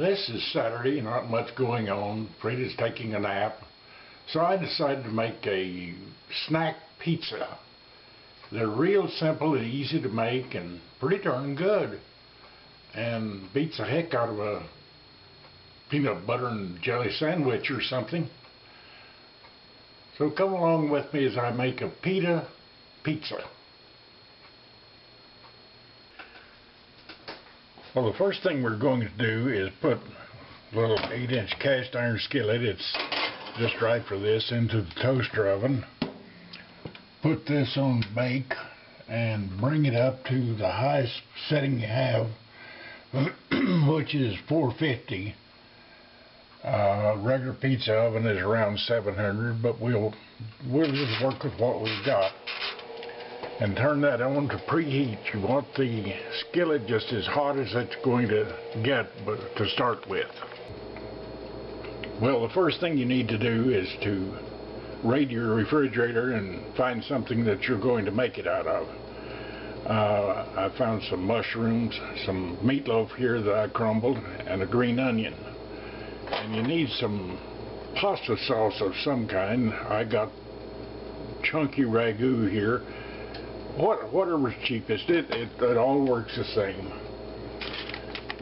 this is Saturday, not much going on. Frida's taking a nap. So I decided to make a snack pizza. They're real simple and easy to make and pretty darn good. And beats the heck out of a peanut butter and jelly sandwich or something. So come along with me as I make a pita pizza. Well, the first thing we're going to do is put a little 8-inch cast iron skillet, it's just right for this, into the toaster oven. Put this on bake and bring it up to the highest setting you have, which is 450. Regular pizza oven is around 700, but we'll just work with what we've got. And turn that on to preheat. You want the skillet just as hot as it's going to get to start with. Well, the first thing you need to do is to raid your refrigerator and find something that you're going to make it out of. I found some mushrooms, some meatloaf here that I crumbled, and a green onion. And you need some pasta sauce of some kind. I got chunky ragu here. Whatever's cheapest, it all works the same.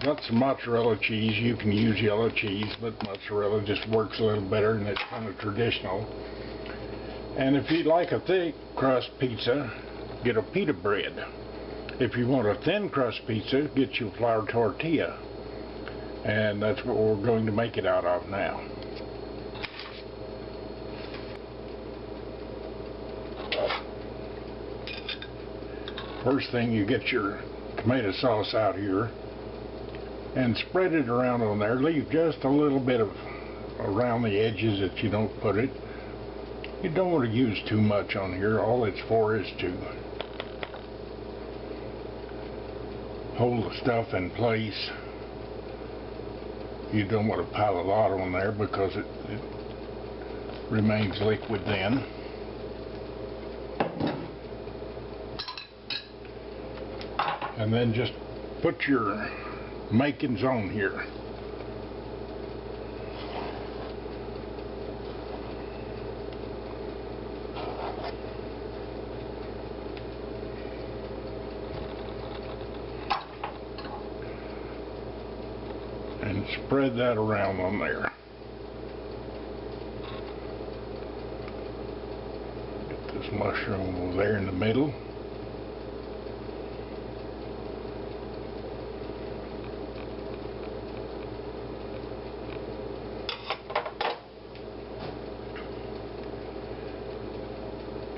Got some mozzarella cheese. You can use yellow cheese, but mozzarella just works a little better and it's kind of traditional. And if you'd like a thick crust pizza, get a pita bread. If you want a thin crust pizza, get you a flour tortilla. And that's what we're going to make it out of now. First thing, you get your tomato sauce out here and spread it around on there. Leave just a little bit of around the edges that you don't put it. You don't want to use too much on here. All it's for is to hold the stuff in place. You don't want to pile a lot on there because it remains liquid then. And then just put your makings on here. And spread that around on there. Get this mushroom over there in the middle.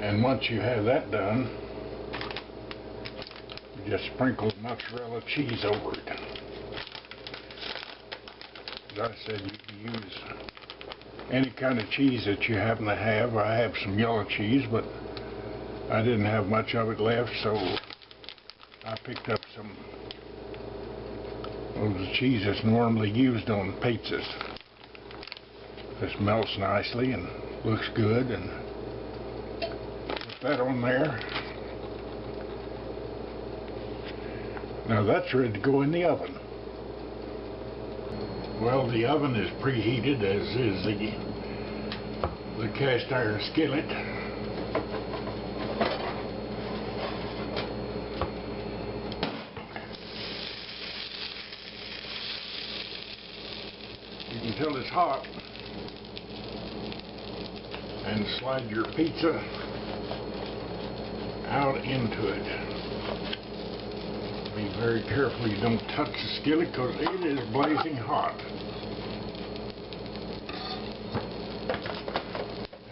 And once you have that done, you just sprinkle mozzarella cheese over it. As I said, you can use any kind of cheese that you happen to have. I have some yellow cheese, but I didn't have much of it left, so I picked up some of the cheese that's normally used on pizzas. This melts nicely and looks good, and that on there. Now that's ready to go in the oven. Well, the oven is preheated, as is the cast iron skillet. You can tell it's hot. And slide your pizza out into it. Be very careful you don't touch the skillet because it is blazing hot.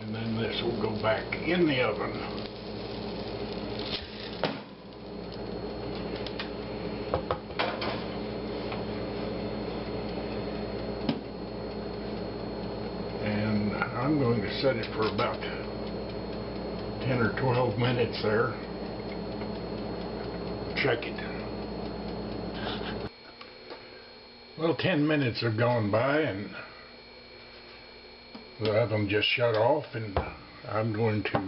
And then this will go back in the oven. And I'm going to set it for about 10 or 12 minutes there. Check it. Well, 10 minutes have gone by and the oven just shut off, and I'm going to,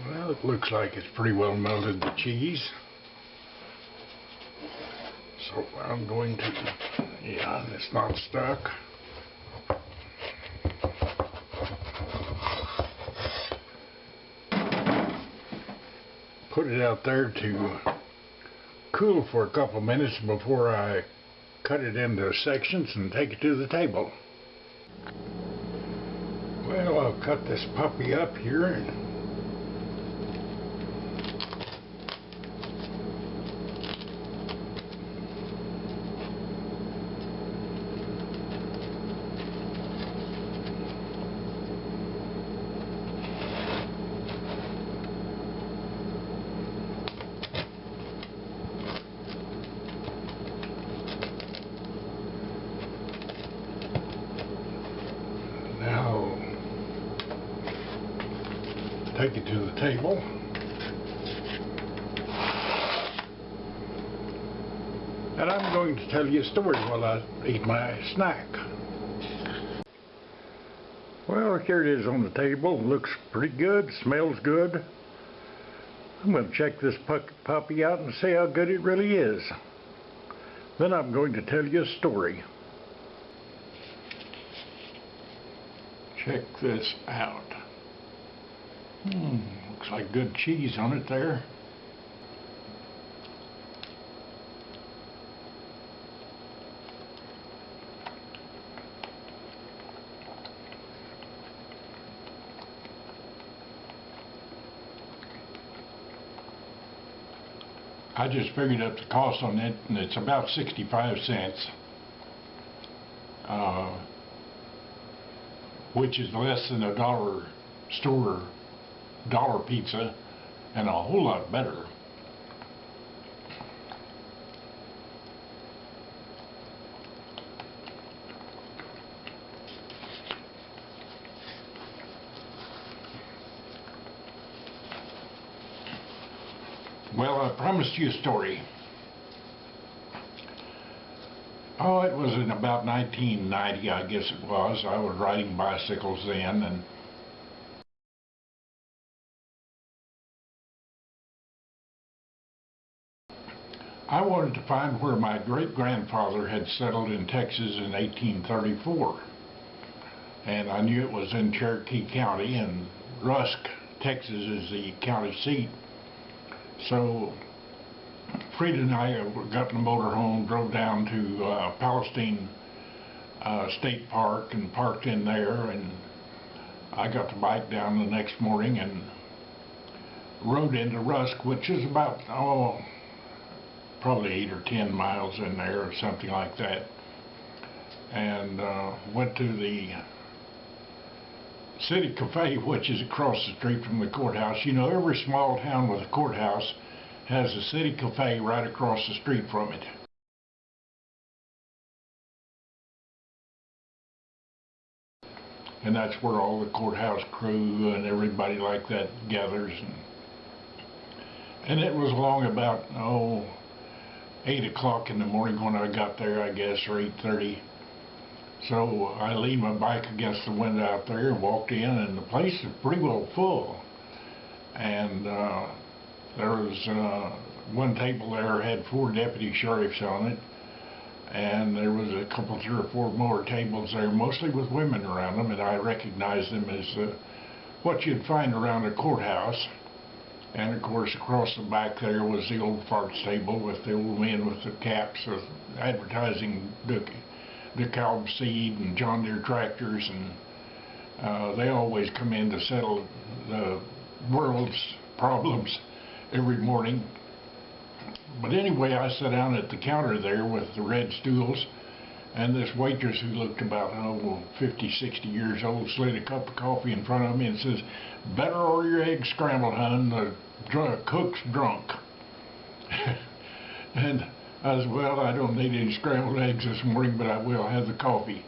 well, it looks like it's pretty well melted, the cheese. So I'm going to, yeah, it's not stuck. Put it out there to cool for a couple minutes before I cut it into sections and take it to the table. Well, I'll cut this puppy up here. Now, take it to the table. And I'm going to tell you a story while I eat my snack. Well, here it is on the table. Looks pretty good, smells good. I'm going to check this puppy out and see how good it really is. Then I'm going to tell you a story. Check this out. Looks like good cheese on it there. I just figured up the cost on it, and it's about 65 cents. Which is less than a dollar pizza, and a whole lot better. Well, I promised you a story. Oh, it was in about 1990, I guess it was. I was riding bicycles then, and I wanted to find where my great-grandfather had settled in Texas in 1834. And I knew it was in Cherokee County, and Rusk, Texas is the county seat. So Frida and I got in the motorhome, drove down to Palestine State Park and parked in there, and I got the bike down the next morning and rode into Rusk, which is about, probably 8 or 10 miles in there or something like that, and went to the City Cafe, which is across the street from the courthouse. You know, every small town with a courthouse has a City Cafe right across the street from it. And that's where all the courthouse crew and everybody like that gathers. And it was along about, 8 o'clock in the morning when I got there, I guess, or 8:30. So I leaned my bike against the window out there and walked in, and the place is pretty well full. And there was one table there had 4 deputy sheriffs on it, and there was a couple, 3 or 4 more tables there, mostly with women around them, and I recognized them as what you'd find around a courthouse. And of course, across the back there was the old farts table with the old men with the caps advertising DeKalb seed and John Deere tractors, and they always come in to settle the world's problems every morning. But anyway, I sat down at the counter there with the red stools, and this waitress who looked about 50, 60 years old slid a cup of coffee in front of me and says, "Better order your eggs scrambled, hun, the cook's drunk." And I said, "Well, I don't need any scrambled eggs this morning, but I will have the coffee."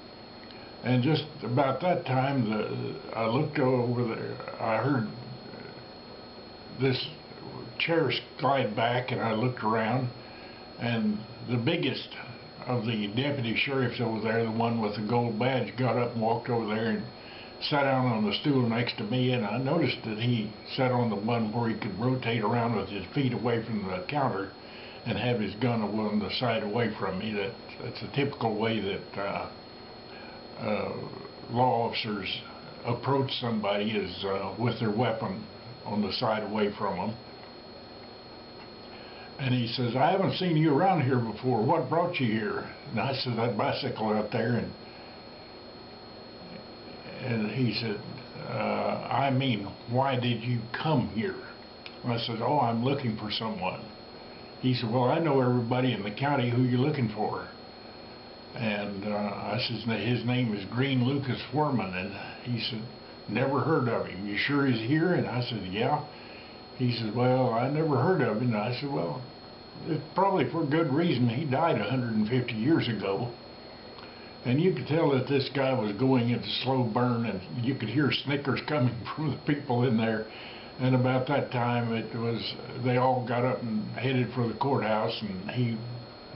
And just about that time, I looked over there, I heard this chair slide back, and I looked around, and the biggest of the deputy sheriffs over there, the one with the gold badge, got up and walked over there and sat down on the stool next to me, and I noticed that he sat on the one where he could rotate around with his feet away from the counter, and have his gun on the side away from me. That's a typical way that law officers approach somebody, is with their weapon on the side away from them. And he says, I haven't seen you around here before. What brought you here? And I said, that bicycle out there. And he said, I mean, why did you come here? And I said, oh, I'm looking for someone. He said, well, I know everybody in the county who you're looking for. And I said, his name is Green Lucas Foreman. And he said, never heard of him. You sure he's here? And I said, yeah. He said, well, I never heard of him. And I said, well, it's probably for good reason. He died 150 years ago. And you could tell that this guy was going into slow burn, and you could hear snickers coming from the people in there. And about that time, they all got up and headed for the courthouse, and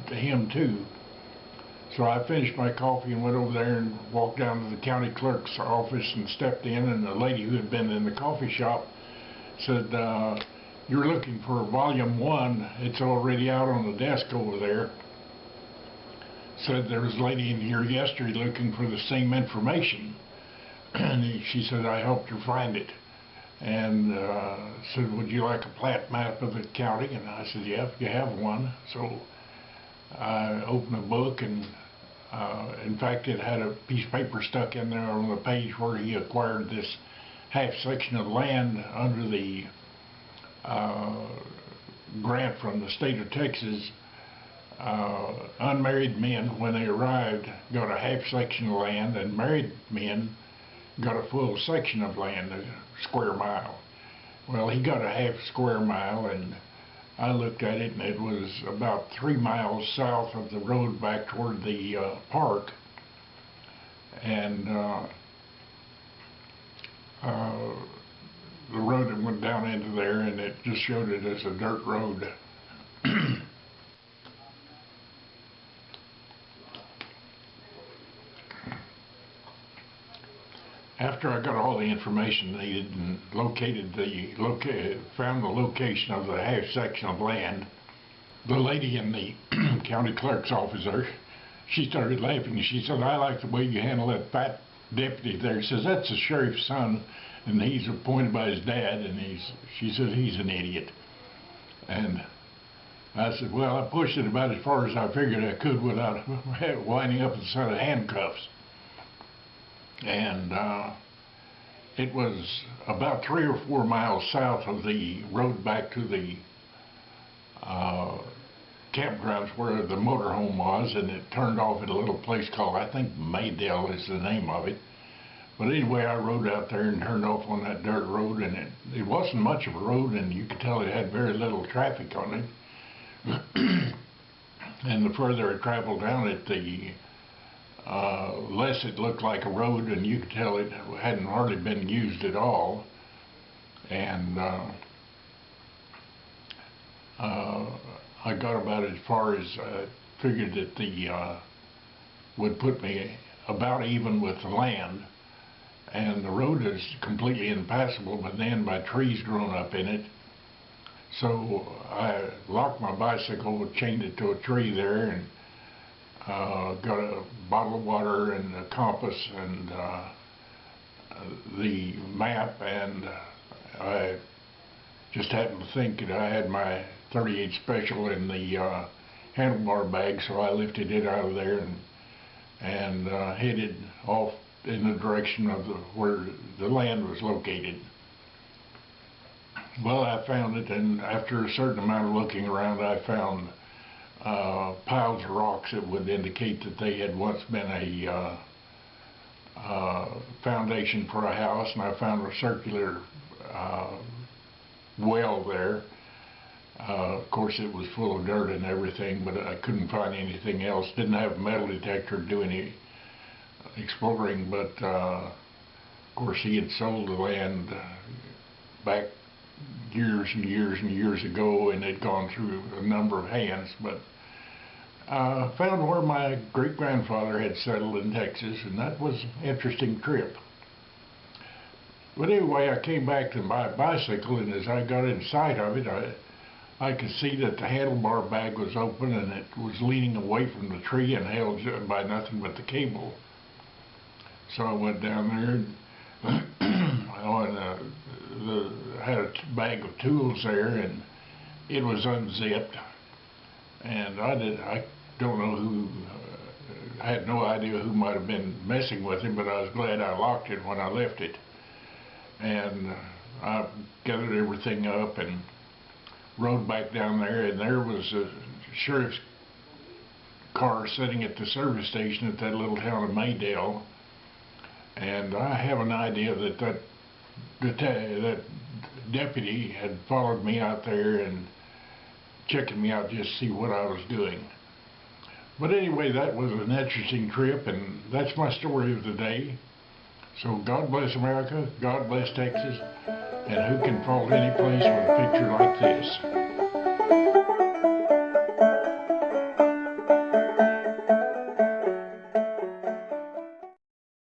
him too. So I finished my coffee and went over there and walked down to the county clerk's office and stepped in, and the lady who had been in the coffee shop said, you're looking for volume 1. It's already out on the desk over there. Said there was a lady in here yesterday looking for the same information. And she said, I helped her find it. And said, would you like a plat map of the county? And I said, yeah, if you have one. So I opened a book, and in fact it had a piece of paper stuck in there on the page where he acquired this half section of land under the grant from the state of Texas. Unmarried men, when they arrived, got a half section of land, and married men got a full section of land, a square mile. Well, he got a half square mile, and I looked at it, and it was about 3 miles south of the road back toward the park. And the road that went down into there, and it just showed it as a dirt road. After I got all the information needed and found the location of the half section of land, the lady in the county clerk's office there, she started laughing. She said, I like the way you handle that fat deputy there. She says, that's the sheriff's son, and he's appointed by his dad, and she says he's an idiot. And I said, well, I pushed it about as far as I figured I could without winding up with a set of handcuffs. And it was about 3 or 4 miles south of the road back to the campgrounds where the motorhome was, and it turned off at a little place called, I think Maydale is the name of it. But anyway, I rode out there and turned off on that dirt road, and it wasn't much of a road, and you could tell it had very little traffic on it. And the further I traveled down it, the less it looked like a road, and you could tell it hadn't hardly been used at all. And I got about as far as I figured that the would put me about even with the land, and the road is completely impassable but then by trees grown up in it. So I locked my bicycle, chained it to a tree there, and got a bottle of water and a compass and the map, and I just happened to think that I had my .38 Special in the handlebar bag, so I lifted it out of there and headed off in the direction of where the land was located. Well, I found it, and after a certain amount of looking around, I found piles of rocks that would indicate that they had once been a foundation for a house, and I found a circular well there. Of course, it was full of dirt and everything, but I couldn't find anything else. Didn't have a metal detector to do any exploring, but of course he had sold the land back years and years and years ago, and had gone through a number of hands. But found where my great-grandfather had settled in Texas, and that was an interesting trip. But anyway, I came back to my bicycle, and as I got in sight of it, I could see that the handlebar bag was open and it was leaning away from the tree and held by nothing but the cable. So I went down there and had a bag of tools there, and it was unzipped. And I don't know who, I had no idea who might have been messing with him, but I was glad I locked it when I left it. And I gathered everything up and rode back down there, and there was a sheriff's car sitting at the service station at that little town of Maydale. And I have an idea that that deputy had followed me out there and checking me out just to see what I was doing. But anyway, that was an interesting trip, and that's my story of the day. So God bless America, God bless Texas, and who can fault any place with a picture like this?